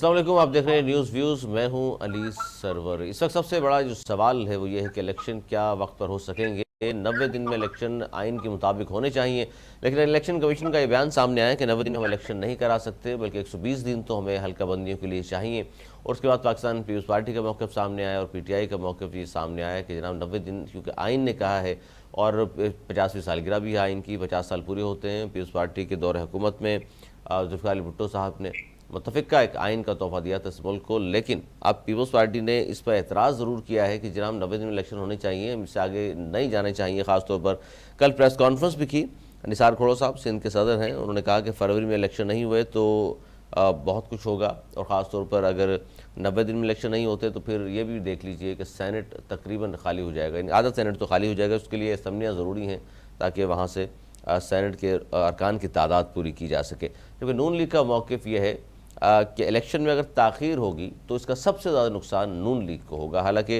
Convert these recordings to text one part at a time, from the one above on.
अस्सलाम वालेकुम, आप देख रहे हैं न्यूज़ व्यूज़। मैं हूं अली सरवर। इस वक्त सबसे बड़ा जो सवाल है वो ये है कि इलेक्शन क्या वक्त पर हो सकेंगे। 90 दिन में इलेक्शन आइन के मुताबिक होने चाहिए, लेकिन इलेक्शन कमीशन का ये बयान सामने आया कि 90 दिन हम इलेक्शन नहीं करा सकते, बल्कि 120 दिन तो हमें हल्का बंदियों के लिए चाहिए। और उसके बाद पाकिस्तान पीपल्स पार्टी का मौक़िफ़ सामने आया और PTI का मौक़िफ़ ये सामने आया कि जनाब 90 दिन, क्योंकि आइन ने कहा है और 50वीं सालगिरह भी है आइन की, 50 साल पूरे होते हैं। पीपल्स पार्टी के दौर हुकूमत में जुल्फ़िकार अली भुट्टो साहब ने मुतफ़िका एक आइन का तोहफ़ा दिया था इस मुल्क को, लेकिन अब पीपल्स पार्टी ने इस पर एतराज़ ज़रूर किया है कि जनाब 90 दिन में इलेक्शन होने चाहिए, इससे आगे नहीं जाने चाहिए। ख़ासतौर पर कल प्रेस कॉन्फ्रेंस भी की निसार खोड़ो साहब, सिंध के सदर हैं, उन्होंने कहा कि फरवरी में इलेक्शन नहीं हुए तो बहुत कुछ होगा, और ख़ास तौर पर अगर 90 दिन में इलेक्शन नहीं होते तो फिर ये भी देख लीजिए कि सैनेट तकरीबन खाली हो जाएगा, आधा सैनेट तो खाली हो जाएगा। उसके लिए असम्बलियाँ ज़रूरी हैं ताकि वहाँ से सैनेट के अरकान की तादाद पूरी की जा सके। जबकि नून लीग का मौक़िफ़ यह है कि इलेक्शन में अगर ताख़ीर होगी तो इसका सबसे ज़्यादा नुकसान नून लीग को होगा। हालांकि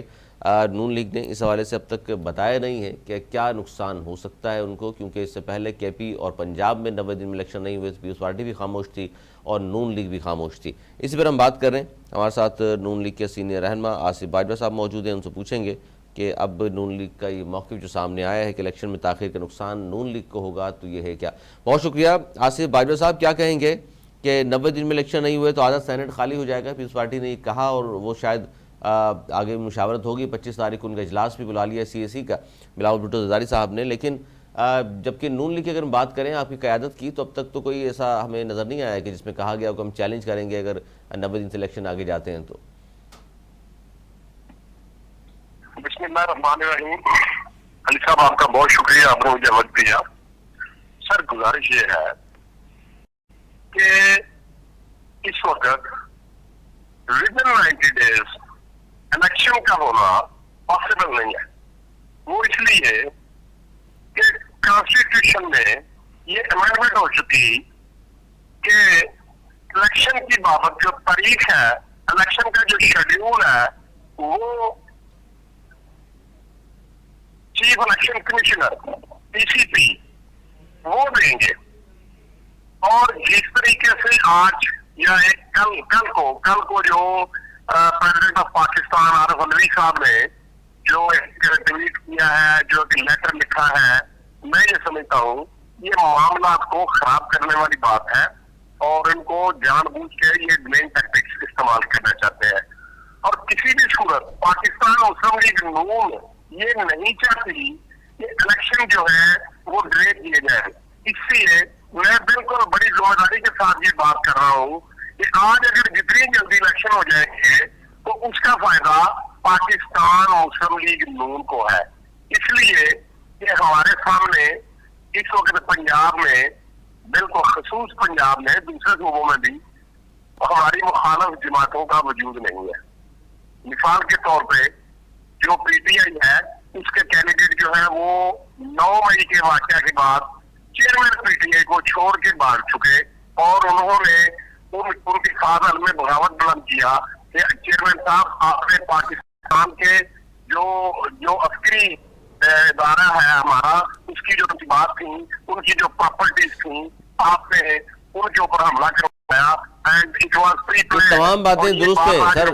नून लीग ने इस हवाले से अब तक बताया नहीं है कि क्या नुकसान हो सकता है उनको, क्योंकि इससे पहले KP और पंजाब में 90 दिन में इलेक्शन नहीं हुए तो पीपल्स पार्टी भी खामोश थी और नून लीग भी खामोश थी। इसी पर हम बात कर रहे हैं। हमारे साथ नून लीग के सीनियर रहनुमा आसिफ बाजवा साहब मौजूद हैं, उनसे पूछेंगे कि अब नून लीग का ये मौक़िफ़ जो सामने आया है कि इलेक्शन में ताख़ीर का नुकसान नून लीग को होगा, तो ये है क्या। बहुत शुक्रिया आसिफ बाजवा साहब। क्या कहेंगे कि 90 दिन में इलेक्शन नहीं हुए तो आधा सैनेट खाली हो जाएगा, पीपल्स पार्टी ने कहा, और वो शायद आगे मुशावरत होगी। 25 तारीख को उनका इजलास भी बुला लिया CAC का, बिलावल भुट्टो ज़रदारी साहब ने। लेकिन जबकि नून लीग की अगर हम बात करें आपकी क़यादत की, तो अब तक तो कोई ऐसा हमें नज़र नहीं आया कि जिसमें कहा गया कि हम चैलेंज करेंगे अगर 90 दिन से इलेक्शन आगे जाते हैं तो। बिस्मिल्लाहिर्रहमानिर्रहीम। अली साहब, आपका बहुत शुक्रिया, आपने मुझे वक्त दिया। सर, गुजारिश ये है कि इस वक्त विदिन 90 डेज इलेक्शन का होना पॉसिबल नहीं है। वो इसलिए कि कॉन्स्टिट्यूशन में ये अमेंडमेंट हो चुकी कि इलेक्शन की बाबत जो तारीख है, इलेक्शन का जो शेड्यूल है, वो चीफ इलेक्शन कमिश्नर PCP वो देंगे। और जिस तरीके से आज या एक कल को जो प्रेसिडेंट ऑफ पाकिस्तान आरिफ अलवी साहब ने जो एक ट्वीट किया है, जो एक लेटर लिखा है, मैं ये समझता हूँ ये मामला को खराब करने वाली बात है और इनको जानबूझ के ये डिलेइंग टैक्टिक्स इस्तेमाल करना चाहते हैं। और किसी भी सूरत पाकिस्तान मुस्लिम लीग नून ये नहीं चाहती कि इलेक्शन जो है वो डिले किए जाए। इसलिए मैं बिल्कुल बड़ी जिम्मेदारी के साथ ये बात कर रहा हूँ कि आज अगर जितनी जल्दी इलेक्शन हो जाएंगे तो उसका फायदा पाकिस्तान मुस्लिम लीग नून को है। इसलिए कि हमारे सामने इस वक्त पंजाब में, बिल्कुल खसूस पंजाब में, दूसरे सूबों में भी हमारी मुखालिफ जमातों का वजूद नहीं है। मिसाल के तौर पे जो PTI है उसके कैंडिडेट जो है वो 9 मई के वाकया के बाद चेयरमैन PTI को छोड़ के भाग चुके और उन्होंने उनके खादर में बगावत बुलंद किया कि चेयरमैन साहब, आपने पाकिस्तान के जो अस्करी इदारा है हमारा, उसकी जो बात थी, उनकी जो प्रॉपर्टीज थी, आपने उनके ऊपर हमला करवाया and it was pre planned. तमाम बातें दुरुस्त है सर।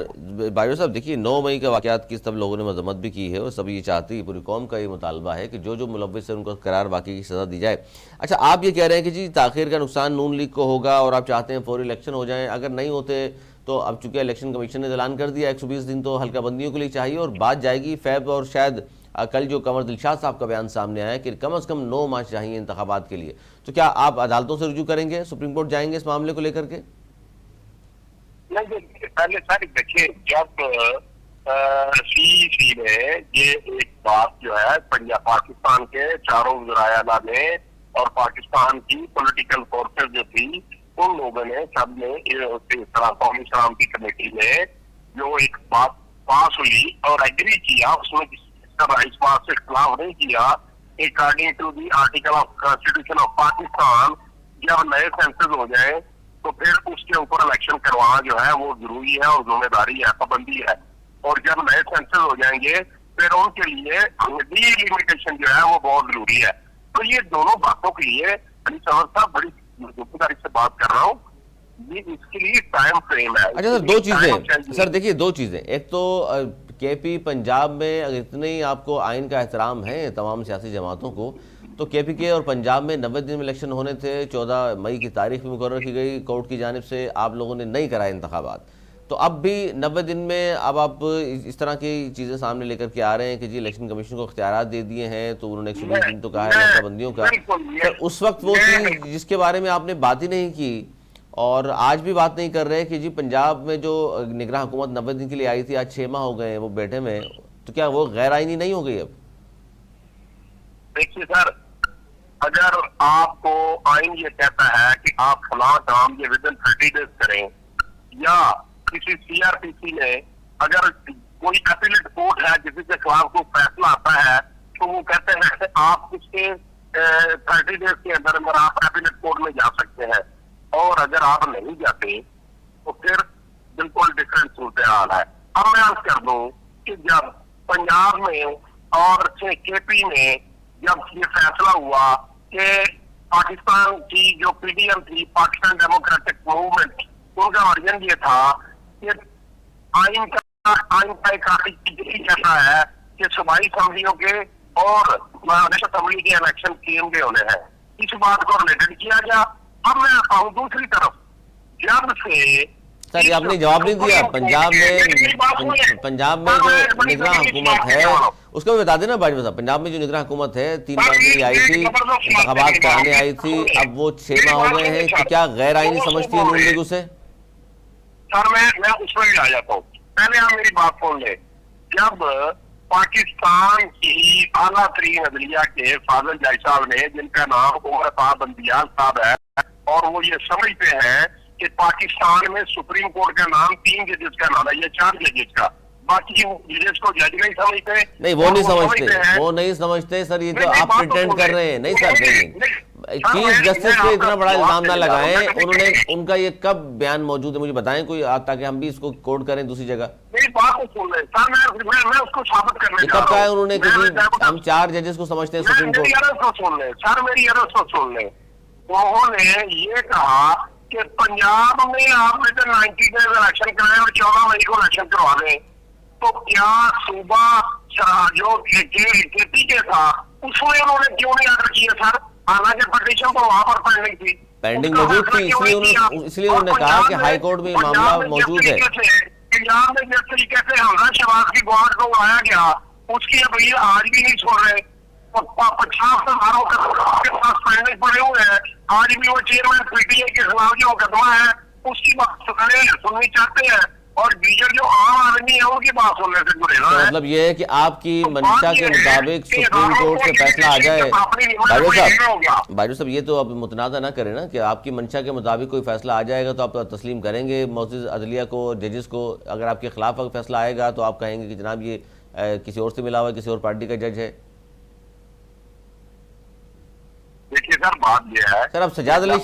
भाई साहब देखिए, 9 मई के वाक़यात की सब लोगों ने मजम्मत भी की है और सब ये चाहती है, पूरी कौम का ये मुतालबा है कि जो मुलव्विस है उनको करार वाक़ई की सज़ा दी जाए। अच्छा, आप ये कह रहे हैं कि जी ताख़ीर का नुकसान नून लीग को होगा और आप चाहते हैं फौरी इलेक्शन हो जाए। अगर नहीं होते तो अब चूँकि इलेक्शन कमीशन ने ऐलान कर दिया 120 दिन तो हल्का बंदियों के लिए चाहिए, और बात जाएगी फ़ैब और शायद कल जो कंवर दिलशाद साहब का बयान सामने आया कि कम से कम 9 माह चाहिए इंतखाबात के लिए, तो क्या आप अदालतों से रुजू करेंगे, सुप्रीम कोर्ट जाएंगे इस मामले को लेकर के? नहीं, पहले सर देखिए, जब CEC ने ये एक बात जो है पंजाब पाकिस्तान के चारों वज़राए ने और पाकिस्तान की पॉलिटिकल फोर्सेस जो थी, उन लोगों ने सब ने कौमी सलामती कमेटी में जो एक बात पास हुई और एग्री किया, उसमें इस बात से खिलाफ नहीं किया। According to the article of constitution of Pakistan, जब नए सेंसस हो जाए तो फिर उसके ऊपर इलेक्शन करवाना जो है वो जरूरी है और जिम्मेदारी है, पाबंदी है। और जब नए सेंसस हो जाएंगे फिर उनके लिए डिलिमिटेशन जो है वो बहुत जरूरी है। तो ये दोनों बातों के लिए अली साहब बड़ी जिम्मेदारी से बात कर रहा हूँ ये इसके लिए टाइम फ्रेम है। अच्छा सर, दो चीजें सर, देखिए दो चीजें। एक तो केपी पंजाब में अगर इतने ही आपको आइन का एहतराम है तमाम सियासी जमातों को, तो केपी के और पंजाब में 90 दिन में इलेक्शन होने थे। 14 मई की तारीख भी मुकर्रर की गई कोर्ट की जानिब से, आप लोगों ने नहीं कराए इंतखाबात। तो अब भी 90 दिन में अब आप इस तरह की चीज़ें सामने लेकर के आ रहे हैं कि जी इलेक्शन कमीशन को इख्तियारात दे दिए हैं, तो उन्होंने 120 दिन तो कहा है नाकाबंदियों का। सर उस वक्त वो चीज़ जिसके बारे में आपने बात ही नहीं की और आज भी बात नहीं कर रहे कि जी पंजाब में जो निगरान हुकूमत 90 दिन के लिए आई थी, आज 6 माह हो गए हैं वो बैठे में, तो क्या वो गैर आईनी नहीं हो गई अब? देखिए सर, अगर आपको आइन ये कहता है कि आप फलां काम ये विद इन 30 डेज करें, या किसी सीआरपीसी ने अगर कोई अपीलेट कोर्ट है जिसके खिलाफ कोई फैसला आता है, तो वो कहते हैं कि आप उसके 30 डेज के अंदर अंदर आप अपीलेट कोर्ट में जा सकते हैं। और अगर आप नहीं जाते तो फिर बिल्कुल डिफरेंट सूरत हाल है। अब मैं अर्ज कर दूं कि जब पंजाब में और केपी में जब ये फैसला हुआ कि पाकिस्तान की जो पीडीएम थी, पाकिस्तान डेमोक्रेटिक मूवमेंट, उनका वर्जन ये था कि आइन का एक आर्टिकल कहता है कि सूबाई असम्बलियों के और नेशनल असेंबली के इलेक्शन केंद्र होने हैं। इस बात को रिलेटेड किया गया। अब मैं आता हूँ दूसरी तरफ, जब से सर ये आपने जवाब नहीं दिया। पंजाब में जो निगरान हुकूमत है उसको भी बता देना बाजवा साहब। पंजाब में जो निगरान हुकूमत है 3 माह के लिए आई थी, इंतखाबात कराने आई थी, अब वो 6 माह हो गए हैं, तो क्या गैर आईनी समझती है नून लीग उसे? सर मैं उसमें भी आ जाता हूँ, पहले आप मेरी बात सुन ले। जब पाकिस्तान की आला तरीन अदलिया के फाजिल जाय साहब ने, जिनका नाम उमर साहब बंदियाल साहब है, और वो ये समझते हैं कि पाकिस्तान में सुप्रीम कोर्ट का नाम 3 जजेस का नाम है, ये 4 जजेस का, बाकी जजेस को जज नहीं समझते। नहीं वो नहीं समझते, वो नहीं समझते सर, ये तो आप प्रिटेंड कर रहे हैं। नहीं सर, नहीं चीफ जस्टिस पे इतना बड़ा इल्जाम ना लगाएं। उन्होंने, उनका ये कब बयान मौजूद है मुझे बताएं कोई, ताकि हम भी इसको कोड करें दूसरी जगह। मेरी बात को सुन ले सर, मैं उसको साबित करने जा रहा हूं। कब कहा है उन्होंने कि हम 4 जजेस को समझते हैं सुप्रीम कोर्ट? मेरी अर्ज को सुन ले सर, मेरी अर्ज को सुन ले। उन्होंने ये कहा कि पंजाब में आपने तो 90 डेज इलेक्शन कराए और 14 मई को इलेक्शन करवा दें, तो क्या सूबा जो केपी के था उसमें उन्होंने क्यों नहीं आर्डर किया सर? हालांकि पटिशन तो वहां पर पेंडिंग थी, पेंडिंग मौजूद थी, इसलिए उन्होंने कहा कि हाई कोर्ट में मामला मौजूद है। पंजाब में जिस तरीके से हमजा शहबाज की गुआर को उड़ाया गया, उसकी अपील आज भी नहीं छोड़ रहे। 50,000 के पास पेंडिंग पड़े हुए हैं, आज भी वो चेयरमैन पीटीआई के खिलाफ जो मुकदमा है उसकी बात सुननी चाहते हैं, और दीगर जो आम आदमी है उनकी बात सुनने से जुड़े। तो मतलब ये है कि आपकी मंशा के मुताबिक सुप्रीम कोर्ट से फैसला आ जाए। बाजू साहब ये तो अब मुतनाज़ा ना करें ना, कि आपकी मंशा के मुताबिक कोई फैसला आ जाएगा तो आप तस्लीम करेंगे मौजूद अदलिया को, जजेस को। अगर आपके खिलाफ अगर फैसला आएगा तो आप कहेंगे कि जनाब ये किसी और से मिला हुआ, किसी और पार्टी का जज है। देखिए सर, बात यह है सर अब सजाद अली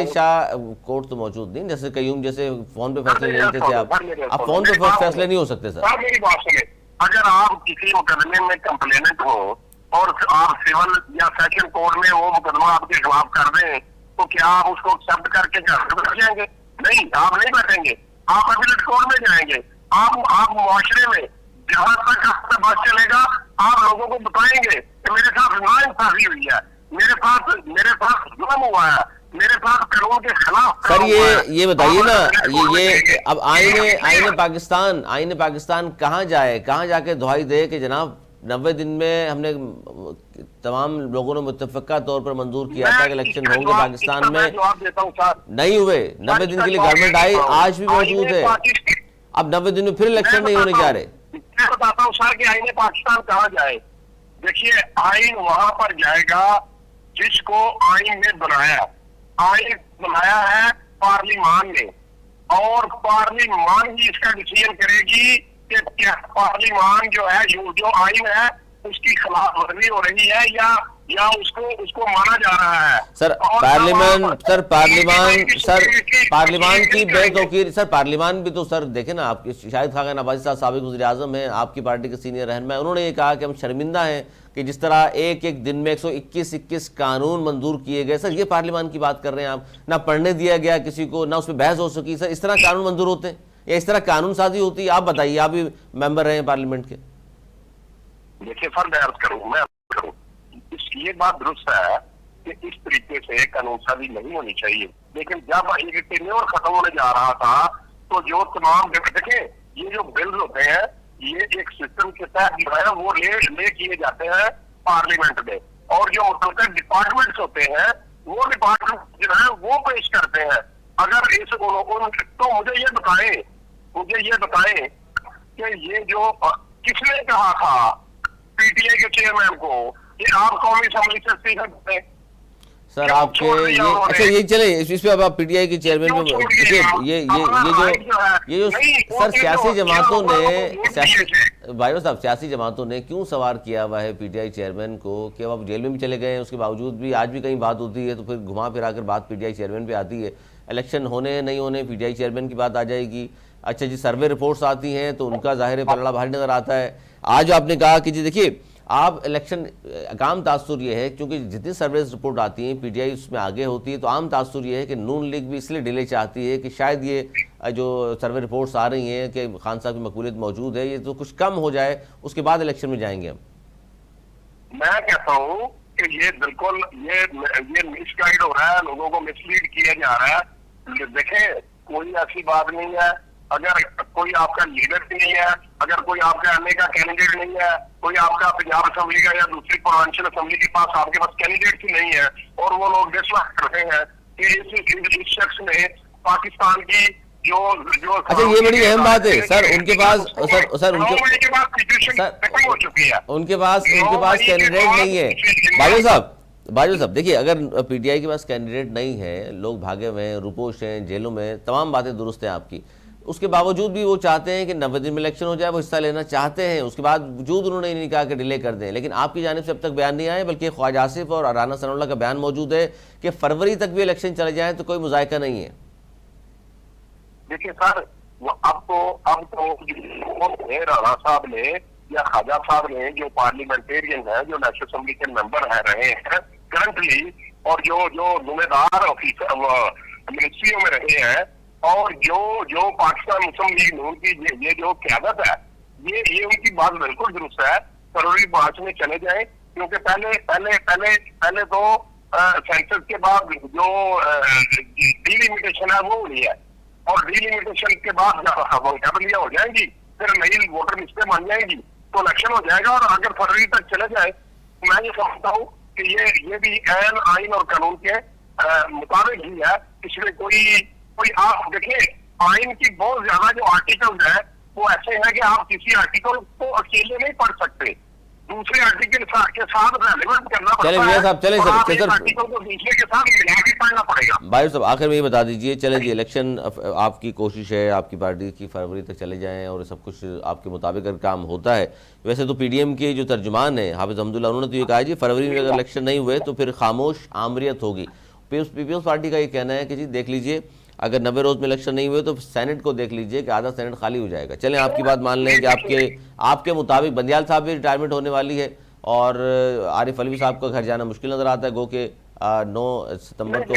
शाह कोर्ट तो मौजूद नहीं, जैसे कयूम जैसे फोन पे फैसले ले लेते थे आप, अब फोन पे फैसले नहीं हो सकते सर। मेरी बात सुनिए, अगर आप किसी मुकदमे में कंप्लेनेंट हो और आप सिविल या सेशन कोर्ट में वो मुकदमा आपके खिलाफ कर दें, तो क्या आप उसको एक्सेप्ट करके घर बैठ जाएंगे? नहीं, आप नहीं बैठेंगे, आप अपीलेट कोर्ट में जाएंगे। आप मुआशरे में जहां तक आपका बात चलेगा, आप लोगों को बताएंगे कि मेरे साथ नाइंसाफी हुई है, मेरे साथ जुल्म हुआ है, मेरे साथ कानून के खिलाफ। सर ये बताइए ना, ये अब आईने पाकिस्तान कहाँ जाके दुहाई दे कि जनाब 90 दिन में हमने तमाम लोगों ने मुत्तफिका तौर पर मंजूर किया था कि इलेक्शन होंगे पाकिस्तान में, नहीं हुए। 90 दिन के लिए गवर्नमेंट आई, आज भी मौजूद है। अब 90 दिन में फिर इलेक्शन नहीं होने जा रहे। मैं बताता हूँ सर कि आईने पाकिस्तान कहाँ जाए। देखिए, आइन वहां पर जाएगा जिसको आइन ने बनाया। आइन बनाया है पार्लिमान ने, और पार्लिमान ही इसका डिसीजन करेगी कि क्या पार्लिमान जो है, जो आइन है उसकी खिलाफ वर्जी हो रही है या या उसको उसको माना जा रहा है। सर और पार्लियामान की बेतौकीर, सर पार्लियामान भी तो सर देखे ना, आपके शाहिद खान नवाजी साहब साबिक वज़ीर आज़म हैं, आपकी पार्टी के सीनियर रहनुमा, उन्होंने ये कहा कि हम शर्मिंदा हैं कि जिस तरह एक एक दिन में 121 कानून मंजूर किए गए। सर ये पार्लियामान की बात कर रहे हैं आप, ना पढ़ने दिया गया किसी को, ना उसमें बहस हो सकी। सर इस तरह कानून मंजूर होते हैं या इस तरह कानून साजी होती है? आप बताइए, आप भी मेंबर रहे हैं पार्लियामेंट के। देखिए सर, मैं अर्ज करूँ, ये बात दुरुस्त है कि इस तरीके से कानून साजी नहीं होनी चाहिए, लेकिन जब एक टेन्योर खत्म होने जा रहा था तो जो तमाम देखें, ये जो बिल्स होते हैं ये एक सिस्टम के तहत जो है वो ले किए जाते हैं पार्लियामेंट में, और जो मुतल्लिका डिपार्टमेंट्स होते हैं वो डिपार्टमेंट जो है वो पेश करते हैं। अगर इस तो मुझे ये बताएं कि ये जो किसने कहा था पीटीआई के चेयरमैन को कि आप कौमी असेंबली से इस्तीफा दें? सर आपके ये अच्छा ये चले इस पे अब आप पीटीआई के चेयरमैन पे देखिए, ये जो सर सियासी जमातों ने भाइयों साहब सियासी जमातों ने क्यों सवार किया हुआ है पीटीआई चेयरमैन को कि अब जेल में भी चले गए हैं, उसके बावजूद भी आज भी कहीं बात होती है तो फिर घुमा फिरा कर बात पीटीआई चेयरमैन पे आती है। इलेक्शन होने नहीं होने पीटीआई चेयरमैन की बात आ जाएगी। अच्छा जी, सर्वे रिपोर्ट्स आती हैं तो उनका जाहिर पलड़ा भारी नजर आता है। आज आपने कहा कि जी देखिए आप इलेक्शन आम तासुर ये है क्योंकि जितनी सर्विस रिपोर्ट आती है पीटीआई उसमें आगे होती है, तो आम तासुर ये है कि नून लीग भी इसलिए डिले चाहती है कि शायद ये जो सर्वे रिपोर्ट्स आ रही हैं कि खान साहब की मकबूलियत मौजूद है, ये तो कुछ कम हो जाए उसके बाद इलेक्शन में जाएंगे हम। मैं कहता हूँ कि ये बिल्कुल ये मिसगाइड हो रहा है, लोगों को मिसलीड किया जा रहा है। देखें, कोई ऐसी बात नहीं है, अगर कोई आपका लीडर नहीं है, अगर कोई आपका एमए का कैंडिडेट नहीं है, कोई आपका पंजाब असेंबली का या दूसरी प्रोविंशियल असेंबली के पास आपके पास कैंडिडेट ही नहीं है, और वो लोग विश्वास करते हैं कि इस शख्स ने पाकिस्तान की जो अच्छा ये बड़ी अहम बात है सर, उनके पास उनके पास कैंडिडेट नहीं है। बाजू साहब देखिए, अगर पीटीआई के पास कैंडिडेट नहीं है, लोग भागे हुए हैं, रुपोश हैं, जेलों में, तमाम बातें दुरुस्त हैं आपकी, उसके बावजूद भी वो चाहते हैं कि 90 दिन में इलेक्शन हो जाए, वो हिस्सा लेना चाहते हैं, उसके बावजूद उन्होंने नहीं कहा कि डिले कर दें। लेकिन आपकी जानिब से अब तक बयान नहीं आए, बल्कि ख्वाजा आसिफ और राना सनाउल्लाह का बयान मौजूद है कि फरवरी तक भी इलेक्शन चले जाए तो कोई मुज़ायका नहीं है। देखिए सर, अब तो राना साहब ने या ख्वाजा साहब ने, जो पार्लियामेंटेरियन है, जो नेशनल असेंबली के मेंबर रहे हैं करंटली, और जो जिम्मेदार ऑफिसर मिनिस्ट्रियों में रहे हैं, और जो पाकिस्तान मुस्लिम लीग नून की ये जो क़यादत है, ये उनकी बात बिल्कुल दुरुस्त है। फरवरी मार्च में चले जाएं, क्योंकि पहले तो सेंसस के बाद जो डिलिमिटेशन है वो हुई है, और डिलिमिटेशन के बाद जब वोटेबलियां हो जाएंगी, फिर नई वोटर लिस्टें बन जाएंगी, तो इलेक्शन हो जाएगा। और अगर फरवरी तक चले जाए, मैं ये समझता हूँ कि ये भी आइन और कानून के मुताबिक ही है। इसमें कोई आप देखिए, आइन की बहुत ज्यादा जो आर्टिकल्स है वो ऐसे हैं कि आप किसी आर्टिकल को अकेले नहीं पढ़ सकते, दूसरे आर्टिकल के साथ रेलेवेंट करना पड़ता है, आर्टिकल को दूसरे के साथ मिला के पढ़ना पड़ेगा। भाई साहब आखिर में ये बता दीजिए, चले जी इलेक्शन आपकी कोशिश है, आपकी पार्टी की फरवरी तक चले जाएं और सब कुछ आपके मुताबिक अगर काम होता है। वैसे तो पीडीएम के जो तर्जुमान है हाफिज अहमदुल्लाह, उन्होंने तो ये कहा जी फरवरी में अगर इलेक्शन नहीं हुए तो फिर खामोश आमरीत होगी। पीपल्स पार्टी का ये कहना है कि जी देख लीजिए, अगर 90 रोज में इलेक्शन नहीं हुए तो सेनेट को देख लीजिए कि आधा सेनेट खाली हो जाएगा। चलें आपकी बात मान लें कि आपके मुताबिक बंदियाल साहब भी रिटायरमेंट होने वाली है और आरिफ अलवी साहब का घर जाना मुश्किल नजर आता है, गो के 9 सितंबर को।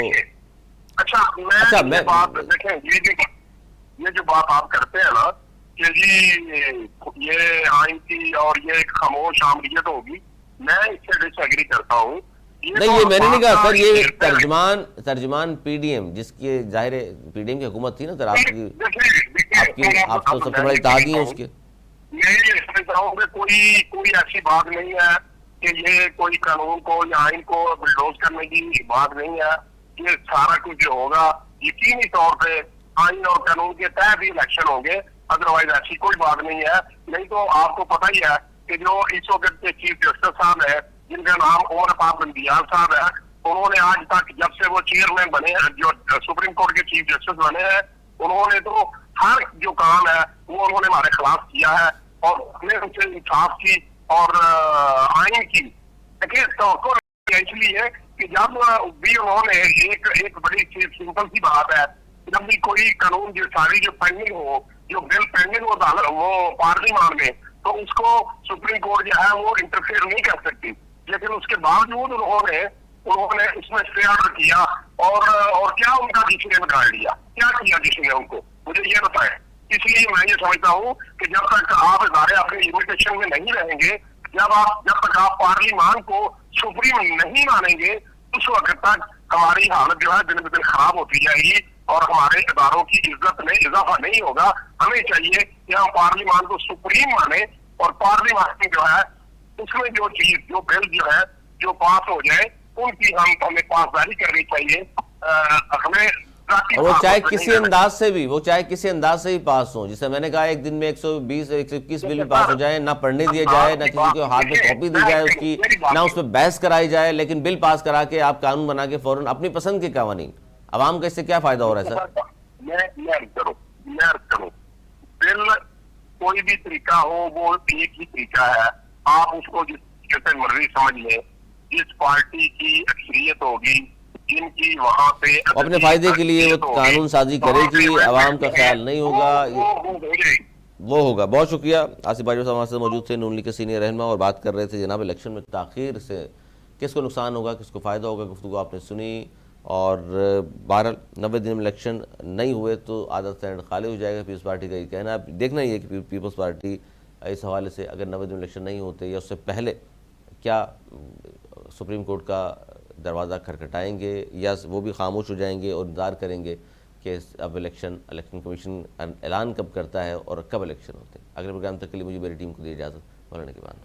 अच्छा मैं बात देखें, ये जो बात आप करते हैं ना कि जी ये आइन की और ये खामोश आमरीत होगी, मैं इससे डिसएग्री करता हूँ। नहीं ये मैंने नहीं कहा सर, ये तर्जुमान पीडीएम, जिसकी जाहिर पीडीएम की हुकूमत थी ना सर, आप तो सबसे बड़ा इत्तेहादी है उसके। मैं ये समझता हूँ कि कोई ऐसी बात नहीं है कि ये कोई कानून को या आइन को बुलडोज करने की बात नहीं है। ये सारा कुछ जो होगा यकीनी तौर पे आइन और कानून के तहत ही इलेक्शन होंगे, अदरवाइज ऐसी कोई बात नहीं है। नहीं तो आपको पता ही है कि जो इस वक्त के चीफ जस्टिस साहब है, जिनका नाम ओमर अफाफ बंदियाल साहब है, उन्होंने आज तक जब से वो चेयरमैन बने हैं, जो सुप्रीम कोर्ट के चीफ जस्टिस बने हैं, उन्होंने तो हर जो काम है वो उन्होंने हमारे खिलाफ किया है, और हमने उनसे इंसाफ की और आइन की देखिए तो इसलिए कि जब भी उन्होंने एक बड़ी सिंपल सी बात है, जब भी कोई कानून जो सारी जो पेंडिंग हो, जो बिल पेंडिंग हो वो पार्लियामेंट में, तो उसको सुप्रीम कोर्ट जो है वो इंटरफेयर नहीं कर सकती। लेकिन उसके बावजूद उन्होंने इसमें स्टे ऑर्डर किया और क्या उनका डिसीजन बिगाड़ लिया, क्या किया किसी ने उनको, मुझे ये बताएं। इसलिए मैं ये समझता हूँ कि जब तक आप इदारे अपने लिमिटेशन में नहीं रहेंगे, जब तक आप पार्लियामेंट को सुप्रीम नहीं मानेंगे, उस वक्त तक हमारी हालत जो है दिन ब दिन खराब होती जाएगी और हमारे इदारों की इज्जत में इजाफा नहीं होगा। हमें चाहिए कि हम पार्लियामेंट को सुप्रीम माने और पार्लियामेंट में जो है उसमें जो चीज, जो बिल जो है जो पास हो जाए, उनकी हमें पासदारी करनी चाहिए। हमें और वो चाहे किसी अंदाज से भी, वो चाहे किसी अंदाज से ही पास हो। जिसे मैंने कहा एक दिन में 120 121 बिल पास हो जाए, ना पढ़ने दिए जाए, ना किसी को हाथ में कॉपी दी जाए उसकी, ना उस पर बहस कराई जाए, लेकिन बिल पास करा के आप कानून बना के फौरन अपनी पसंद के कानून, अवाम का इससे क्या फायदा हो रहा है सर? बिल कोई भी तरीका हो, वो एक ही तरीका है। आप उसको जैसे मर्जी समझ लें। जिस पार्टी की अक्सरियत होगी, जिनकी वहां पे अपने फायदे के लिए वो कानून साजी करेगी, अवाम का ख्याल नहीं होगा, वो होगा। बहुत शुक्रिया। आसिफ भाई साहब हमारे साथ मौजूद थे, नून लीग के सीनियर रहनुमा, और बात कर रहे थे जनाब इलेक्शन में ताख़ीर से किसको नुकसान होगा, किसको फ़ायदा होगा। गुफ्तगू आपने सुनी। और 12 90 दिन में इलेक्शन नहीं हुए तो आधा स्टैंड खाली हो जाएगा, पीपल्स पार्टी का ये कहना है। देखना ही है कि पीपल्स पार्टी इस हवाले से अगर 90 दिन में इलेक्शन नहीं होते या उससे पहले क्या सुप्रीम कोर्ट का दरवाज़ा खटखटाएंगे या वो भी खामोश हो जाएंगे और इंतज़ार करेंगे कि अब इलेक्शन कमीशन ऐलान कब करता है और कब इलेक्शन होते हैं। अगले प्रोग्राम तक के लिए मुझे मेरी टीम को दी इजाज़त। बोलने के बाद